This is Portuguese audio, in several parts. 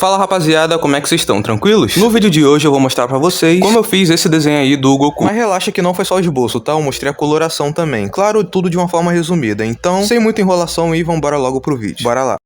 Fala rapaziada, como é que vocês estão? Tranquilos? No vídeo de hoje eu vou mostrar pra vocês como eu fiz esse desenho aí do Goku. Mas relaxa que não foi só o esboço, tá? Eu mostrei a coloração também. Claro, tudo de uma forma resumida. Então, sem muita enrolação e vambora logo pro vídeo. Bora lá.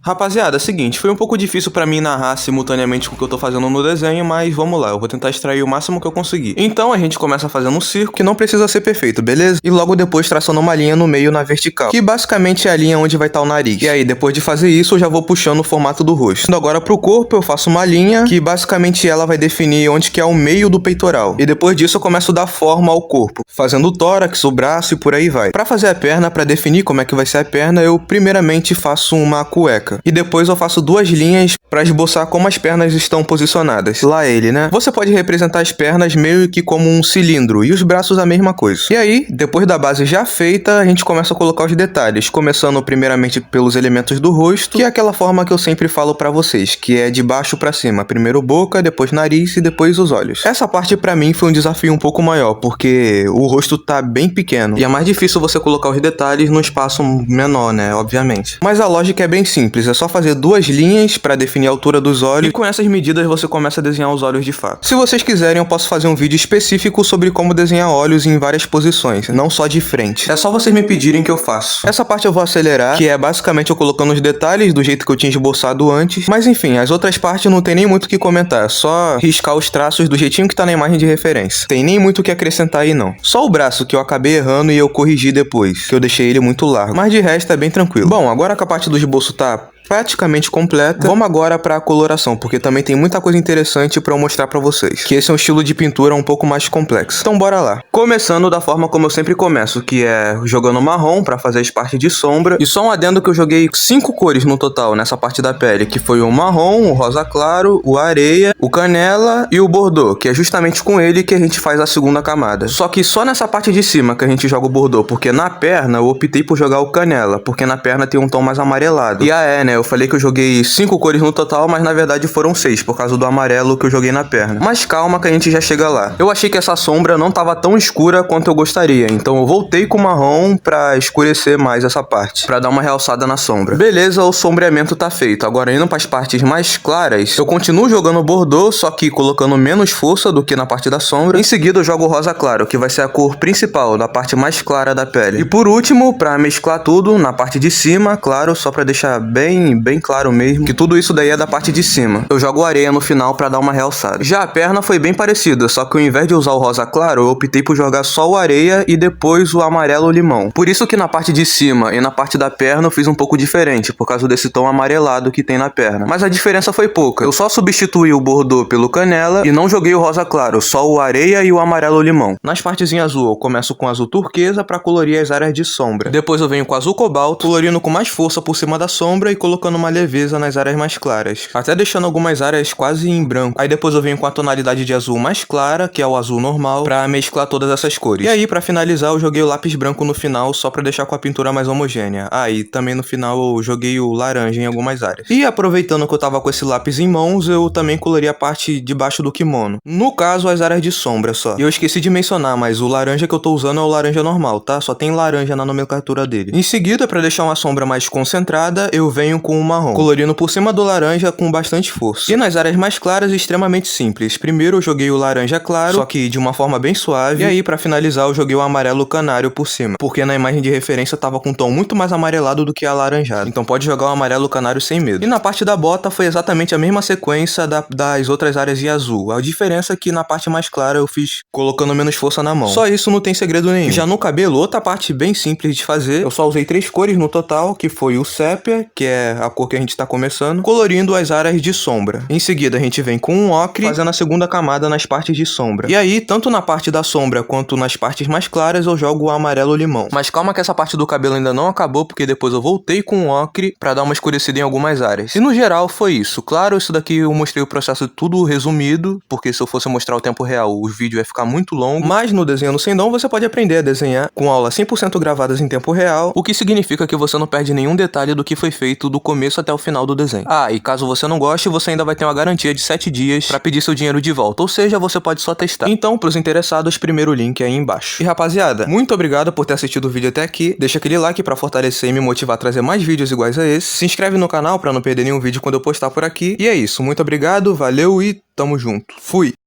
Rapaziada, é o seguinte, foi um pouco difícil pra mim narrar simultaneamente com o que eu tô fazendo no desenho, mas vamos lá, eu vou tentar extrair o máximo que eu conseguir. Então a gente começa fazendo um círculo, que não precisa ser perfeito, beleza? E logo depois traçando uma linha no meio na vertical, que basicamente é a linha onde vai estar o nariz. E aí, depois de fazer isso, eu já vou puxando o formato do rosto. Indo agora pro corpo, eu faço uma linha, que basicamente ela vai definir onde que é o meio do peitoral. E depois disso eu começo a dar forma ao corpo, fazendo o tórax, o braço e por aí vai. Pra fazer a perna, pra definir como é que vai ser a perna, eu primeiramente faço uma cueca. E depois eu faço duas linhas para esboçar como as pernas estão posicionadas. Lá ele, né? Você pode representar as pernas meio que como um cilindro e os braços a mesma coisa. E aí, depois da base já feita, a gente começa a colocar os detalhes, começando primeiramente pelos elementos do rosto, que é aquela forma que eu sempre falo para vocês, que é de baixo para cima. Primeiro boca, depois nariz e depois os olhos. Essa parte para mim foi um desafio um pouco maior, porque o rosto tá bem pequeno e é mais difícil você colocar os detalhes num espaço menor, né? Obviamente. Mas a lógica é bem simples, é só fazer duas linhas para definir a altura dos olhos e com essas medidas você começa a desenhar os olhos de fato. Se vocês quiserem, eu posso fazer um vídeo específico sobre como desenhar olhos em várias posições, não só de frente. É só vocês me pedirem que eu faço. Essa parte eu vou acelerar, que é basicamente eu colocando os detalhes do jeito que eu tinha esboçado antes, mas enfim, as outras partes não tem nem muito o que comentar, é só riscar os traços do jeitinho que tá na imagem de referência. Tem nem muito o que acrescentar aí não. Só o braço que eu acabei errando e eu corrigi depois, que eu deixei ele muito largo, mas de resto é bem tranquilo. Bom, agora que a parte do esboço tá praticamente completa, vamos agora para a coloração, porque também tem muita coisa interessante para eu mostrar para vocês, que esse é um estilo de pintura um pouco mais complexo. Então bora lá. Começando da forma como eu sempre começo, que é jogando marrom para fazer as partes de sombra, e só um adendo que eu joguei 5 cores no total nessa parte da pele, que foi o marrom, o rosa claro, o areia, o canela e o bordô, que é justamente com ele que a gente faz a segunda camada. Só que só nessa parte de cima que a gente joga o bordô, porque na perna eu optei por jogar o canela, porque na perna tem um tom mais amarelado. E né? Eu falei que eu joguei 5 cores no total, mas na verdade foram 6, por causa do amarelo que eu joguei na perna. Mas calma que a gente já chega lá. Eu achei que essa sombra não tava tão escura quanto eu gostaria, então eu voltei com o marrom pra escurecer mais essa parte, pra dar uma realçada na sombra. Beleza, o sombreamento tá feito. Agora indo pras partes mais claras, eu continuo jogando bordô, só que colocando menos força do que na parte da sombra. Em seguida eu jogo o rosa claro, que vai ser a cor principal, da parte mais clara da pele. E por último, pra mesclar tudo, na parte de cima, claro, só pra deixar bem claro mesmo, que tudo isso daí é da parte de cima. Eu jogo areia no final pra dar uma realçada. Já a perna foi bem parecida, só que ao invés de usar o rosa claro, eu optei por jogar só o areia e depois o amarelo limão. Por isso que na parte de cima e na parte da perna eu fiz um pouco diferente, por causa desse tom amarelado que tem na perna. Mas a diferença foi pouca. Eu só substituí o bordô pelo canela e não joguei o rosa claro, só o areia e o amarelo limão. Nas partes em azul eu começo com azul turquesa pra colorir as áreas de sombra. Depois eu venho com azul cobalto, colorindo com mais força por cima da sombra e colocando uma leveza nas áreas mais claras, até deixando algumas áreas quase em branco. Aí depois eu venho com a tonalidade de azul mais clara, que é o azul normal, pra mesclar todas essas cores. E aí, pra finalizar, eu joguei o lápis branco no final, só pra deixar com a pintura mais homogênea. E também no final eu joguei o laranja em algumas áreas. E aproveitando que eu tava com esse lápis em mãos, eu também colori a parte de baixo do kimono. No caso, as áreas de sombra só. E eu esqueci de mencionar, mas o laranja que eu tô usando é o laranja normal, tá? Só tem laranja na nomenclatura dele. Em seguida, pra deixar uma sombra mais concentrada, eu venho com o marrom, colorindo por cima do laranja com bastante força. E nas áreas mais claras, extremamente simples. Primeiro eu joguei o laranja claro, só que de uma forma bem suave. E aí, pra finalizar, eu joguei o amarelo canário por cima, porque na imagem de referência tava com um tom muito mais amarelado do que alaranjado. Então pode jogar o amarelo canário sem medo. E na parte da bota foi exatamente a mesma sequência das outras áreas em azul. A diferença é que na parte mais clara eu fiz colocando menos força na mão. Só isso, não tem segredo nenhum. Já no cabelo, outra parte bem simples de fazer. Eu só usei 3 cores no total, que foi o sépia, que é a cor que a gente tá começando, colorindo as áreas de sombra. Em seguida a gente vem com um ocre, fazendo a segunda camada nas partes de sombra. E aí, tanto na parte da sombra quanto nas partes mais claras, eu jogo o amarelo limão. Mas calma que essa parte do cabelo ainda não acabou, porque depois eu voltei com o ocre pra dar uma escurecida em algumas áreas. E no geral foi isso. Claro, isso daqui eu mostrei o processo tudo resumido, porque se eu fosse mostrar o tempo real, o vídeo ia ficar muito longo. Mas no Desenhando Sem Dom você pode aprender a desenhar com aulas 100% gravadas em tempo real, o que significa que você não perde nenhum detalhe do que foi feito do do começo até o final do desenho. Ah, e caso você não goste, você ainda vai ter uma garantia de 7 dias pra pedir seu dinheiro de volta, ou seja, você pode só testar. Então, pros interessados, primeiro link aí embaixo. E rapaziada, muito obrigado por ter assistido o vídeo até aqui, deixa aquele like pra fortalecer e me motivar a trazer mais vídeos iguais a esse, se inscreve no canal pra não perder nenhum vídeo quando eu postar por aqui, e é isso, muito obrigado, valeu e tamo junto. Fui!